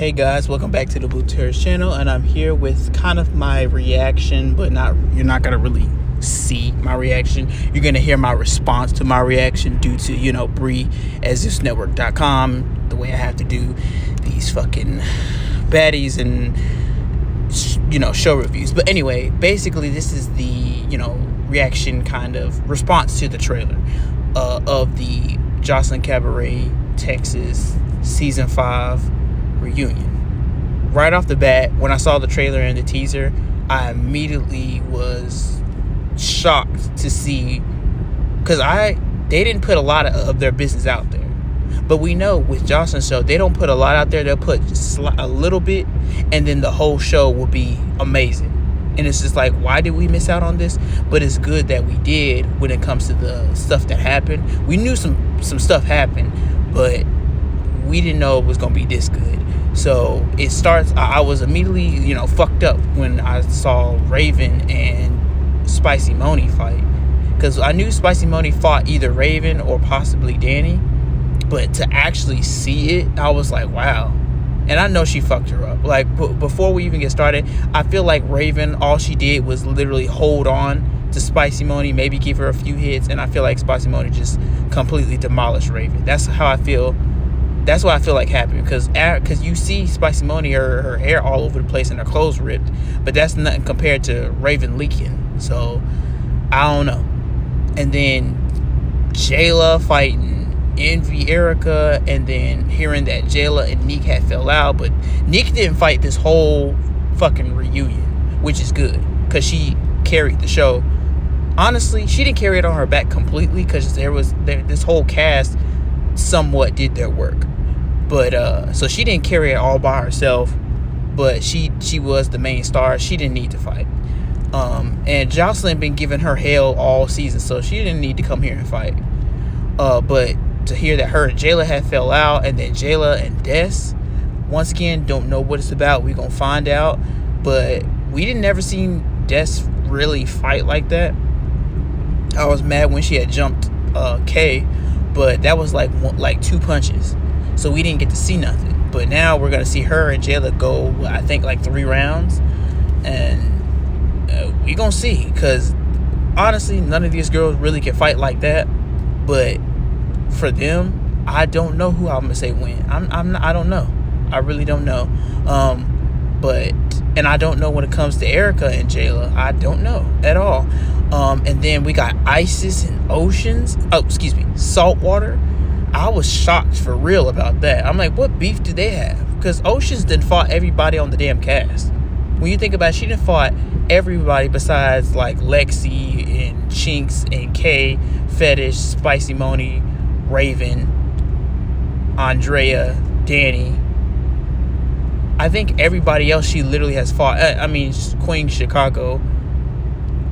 Hey guys, welcome back to the Blue Terrace channel, and I'm here with kind of my reaction, but you're not gonna really see my reaction. You're gonna hear my response to my reaction due to, Bree as thisnetwork.com, the way I have to do these fucking baddies and show reviews. But anyway, basically this is the reaction kind of response to the trailer of the Joseline Cabaret Texas season 5 reunion. Right off the bat, when I saw the trailer and the teaser, I immediately was shocked to see, because they didn't put a lot of their business out there. But we know with Joseline's show, they don't put a lot out there. They'll put a little bit, and then the whole show will be amazing. And it's just like, why did we miss out on this? But it's good that we did when it comes to the stuff that happened. We knew some stuff happened, but we didn't know it was going to be this good. So it starts, I was immediately, fucked up when I saw Raven and Spicy Moni fight. Because I knew Spicy Moni fought either Raven or possibly Danny. But to actually see it, I was like, wow. And I know she fucked her up. Like, before we even get started, I feel like Raven, all she did was literally hold on to Spicy Moni, maybe give her a few hits. And I feel like Spicy Moni just completely demolished Raven. That's how I feel. That's what I feel like happened, because you see Spicy Moni, her hair all over the place and her clothes ripped, but that's nothing compared to Raven leaking. So I don't know. And then Jayla fighting Envy Erica, and then hearing that Jayla and Neek had fell out, but Neek didn't fight this whole fucking reunion, which is good because she carried the show. Honestly, she didn't carry it on her back completely, because this whole cast somewhat did their work. But so she didn't carry it all by herself, but she was the main star. She didn't need to fight. And Joseline been giving her hell all season, so she didn't need to come here and fight. But to hear that her and Jayla had fell out, and then Jayla and Des, once again, don't know what it's about. We gonna find out. But we didn't never seen Des really fight like that. I was mad when she had jumped Kay, but that was like 2 punches. So we didn't get to see nothing. But now we're going to see her and Jayla go, I think, like 3 rounds. And we going to see. Because, honestly, none of these girls really can fight like that. But for them, I don't know who I'm going to say win. I don't know. I really don't know. And I don't know when it comes to Erica and Jayla. I don't know at all. And then we got Isis and Oceans. Saltwater. I was shocked for real about that. I'm like, what beef do they have? Because Oceans didn't fought everybody on the damn cast. When you think about it, she didn't fought everybody besides like Lexi and Chinks and Kay, Fetish, Spicy Moni, Raven, Andrea, Danny. I think everybody else she literally has fought. Queen Chicago.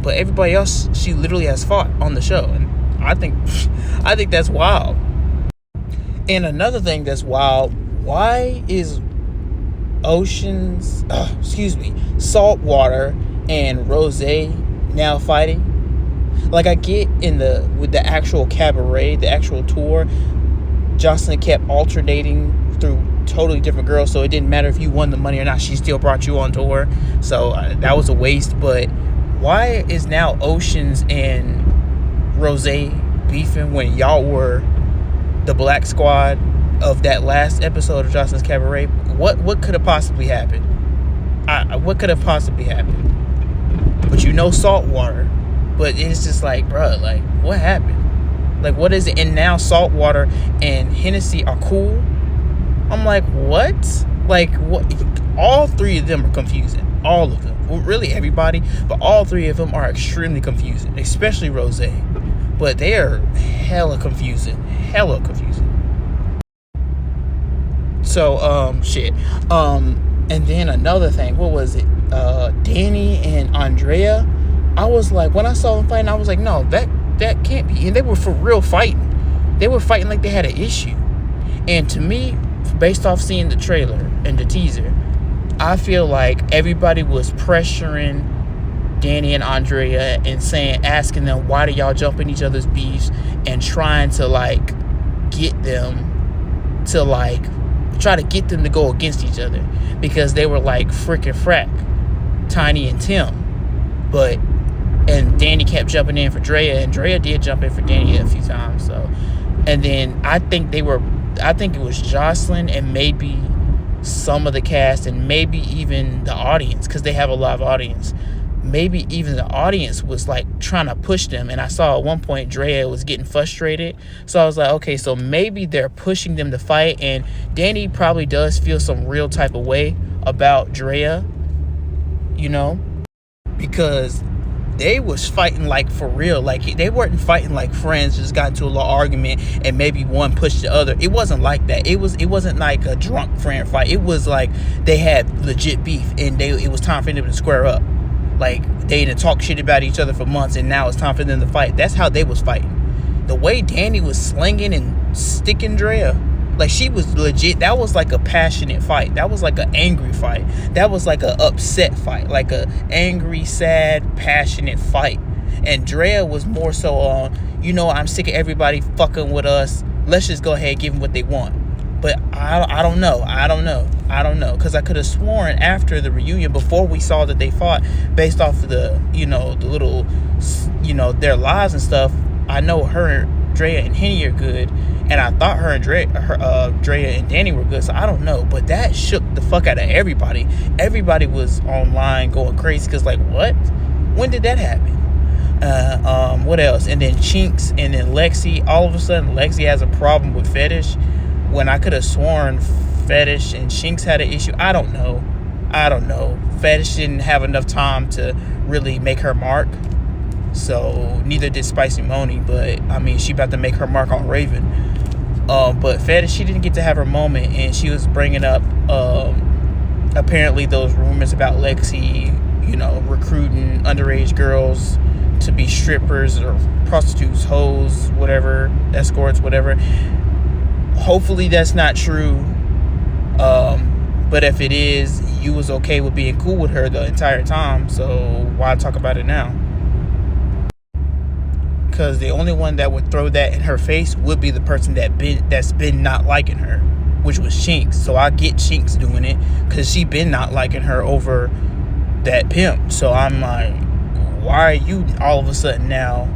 But everybody else she literally has fought on the show. And I think that's wild. And another thing that's wild, why is Saltwater and Rose now fighting? Like, I get with the actual cabaret, the actual tour, Joseline kept alternating through totally different girls, so it didn't matter if you won the money or not. She still brought you on tour, so that was a waste. But why is now Oceans and Rose beefing when y'all were the Black Squad of that last episode of Joseline's Cabaret? What could have possibly happened? What could have possibly happened? But Saltwater. But it's just like, bruh, like, what happened? Like, what is it? And now Saltwater and Hennessy are cool. I'm like, what? Like, what? All 3 of them are confusing. All of them. Well, really everybody, but all 3 of them are extremely confusing, especially Rose. But they are hella confusing. So, and then another thing, what was it? Danny and Andrea. I was like, when I saw them fighting, I was like, no, that can't be. And they were for real fighting. They were fighting like they had an issue. And to me, based off seeing the trailer and the teaser, I feel like everybody was pressuring Danny and Andrea and asking them, why do y'all jump in each other's beefs, and trying to like get them to like try to get them to go against each other, because they were like freaking frack, Tiny and Tim. And Danny kept jumping in for Drea, and Drea did jump in for Danny a few times. So, and then I think it was Jocelyn and maybe some of the cast and maybe even the audience, because they have a live audience. Maybe even the audience was like trying to push them, and I saw at one point Drea was getting frustrated. So I was like, okay, so maybe they're pushing them to fight, and Danny probably does feel some real type of way about Drea, because they was fighting like for real. Like, they weren't fighting like friends, just got into a little argument and maybe one pushed the other. It wasn't like that. It wasn't like a drunk friend fight. It was like they had legit beef, and it was time for them to square up. Like, they didn't talk shit about each other for months, and now it's time for them to fight. That's how they was fighting. The way Danny was slinging and sticking Drea, like, she was legit. That was like a passionate fight. That was like an angry fight. That was like a upset fight. Like a angry, sad, passionate fight. And Drea was more so on, I'm sick of everybody fucking with us. Let's just go ahead and give them what they want. But I don't know. Because I could have sworn after the reunion, before we saw that they fought, based off of the little, their lives and stuff, I know her, Drea, and Henny are good. And I thought her and Drea and Danny were good. So I don't know. But that shook the fuck out of everybody. Everybody was online going crazy. Because, like, what? When did that happen? What else? And then Chinks and then Lexi. All of a sudden, Lexi has a problem with Fetish, when I could have sworn Fetish and Chinks had an issue. I don't know. Fetish didn't have enough time to really make her mark. So neither did Spicy Moni. But I mean, she about to make her mark on Raven. But Fetish, she didn't get to have her moment, and she was bringing up apparently those rumors about Lexi, recruiting underage girls to be strippers or prostitutes, hoes, whatever, escorts, whatever. Hopefully that's not true. But if it is, you was okay with being cool with her the entire time, so why talk about it now? Because the only one that would throw that in her face would be the person that's been not liking her, which was Chinks. So I get Chinks doing it, because she been not liking her over that pimp. So I'm like, why are you all of a sudden now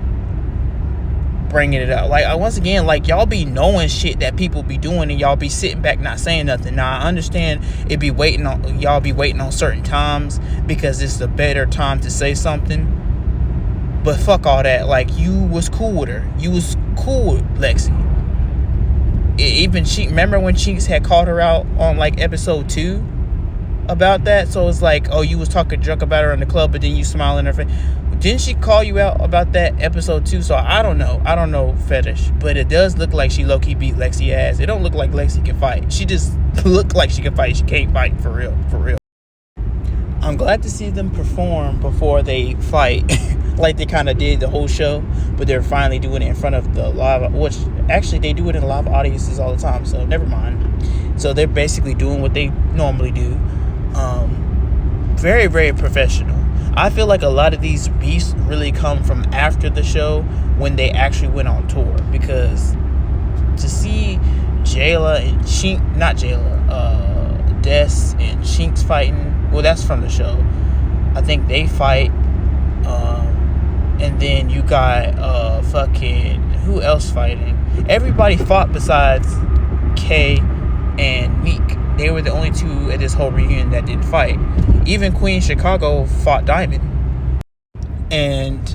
bringing it up? Like, once again, like, y'all be knowing shit that people be doing, and y'all be sitting back not saying nothing. Now I understand y'all be waiting on certain times because it's the better time to say something, but fuck all that. Like, you was cool with her. You was cool with Lexi. Even remember when Chinks had called her out on like episode 2 about that? So it's like, oh, you was talking drunk about her in the club, but then you smile in her face. Didn't she call you out about that episode 2? So I don't know Fetish, but it does look like she low-key beat Lexi ass. It don't look like Lexi can fight. She just look like she can fight. She can't fight for real. I'm glad to see them perform before they fight, like they kind of did the whole show, but they're finally doing it in front of the live, which actually they do it in live audiences all the time, so never mind. So they're basically doing what they normally do. Very, very professional. I feel like a lot of these beefs really come from after the show, when they actually went on tour, because to see Jayla and Des and Chinks fighting, well, that's from the show. I think they fight, and then you got who else fighting? Everybody fought besides Kay and Meek. They were the only two at this whole reunion that didn't fight. Even Queen Chicago fought Diamond. And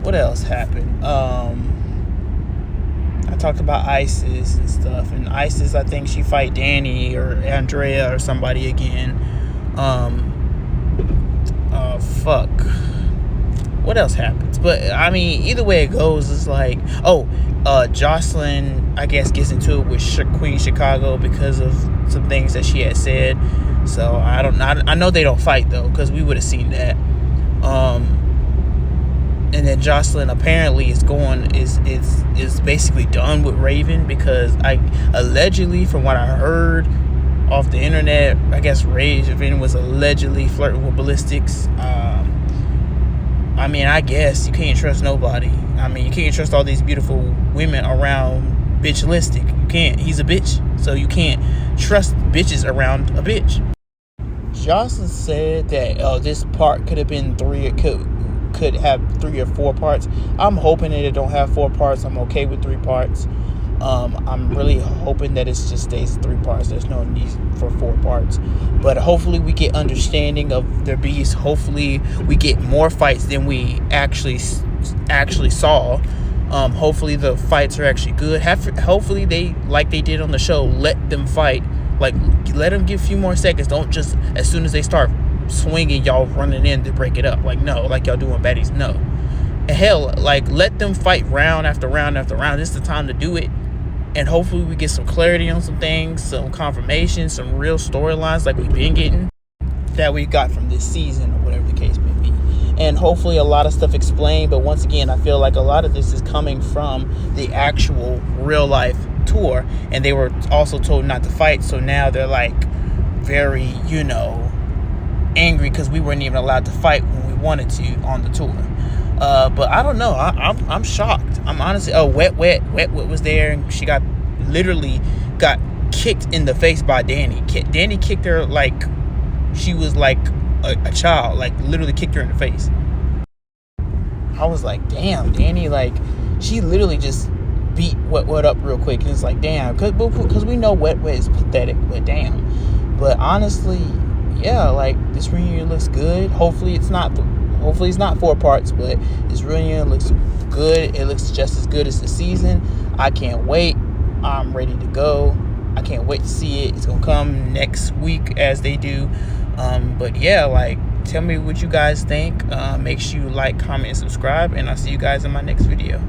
what else happened? I talked about Isis and stuff, and Isis, I think she fight Danny or Andrea or somebody again. What else happens? But I mean, either way it goes, it's like, Jocelyn, I guess, gets into it with Queen Chicago because of some things that she had said. So I know they don't fight though, because we would have seen that. And then Jocelyn apparently is basically done with Raven, because allegedly, from what I heard off the internet, I guess Raven was allegedly flirting with Ballistics. I mean, I guess you can't trust nobody. I mean, you can't trust all these beautiful women around bitchalistic. You can't. He's a bitch, so you can't trust bitches around a bitch. Jocelyn said that this part could have been could have 3 or 4 parts. I'm hoping that it don't have 4 parts. I'm okay with 3 parts. I'm really hoping that it just stays 3 parts. There's no need for 4 parts. But hopefully we get understanding of their beast. Hopefully we get more fights than we actually saw. Hopefully the fights are actually good. Hopefully they, like they did on the show, let them fight. Like, let them give a few more seconds. Don't just, as soon as they start swinging, y'all running in to break it up. Like, no, like y'all doing baddies. No. Hell, like, let them fight round after round after round. This is the time to do it. And hopefully we get some clarity on some things, some confirmation, some real storylines like we've been getting that we got from this season, or whatever the case may be. And hopefully a lot of stuff explained. But once again, I feel like a lot of this is coming from the actual real life tour, and they were also told not to fight, so now they're like very, angry because we weren't even allowed to fight when we wanted to on the tour. But I don't know. I'm shocked. I'm honestly. Wet was there, and she literally got kicked in the face by Danny. Danny kicked her like she was like a child. Like, literally kicked her in the face. I was like, damn, Danny. Like, she literally just beat Wet up real quick. And it's like, damn, because we know Wet is pathetic, but damn. But honestly, yeah, like, this reunion looks good. Hopefully it's not 4 parts, but this reunion looks good. It looks just as good as the season. I can't wait. I'm ready to go. I can't wait to see it. It's gonna come next week as they do. But yeah, like, tell me what you guys think. Make sure you like, comment, and subscribe, and I'll see you guys in my next video.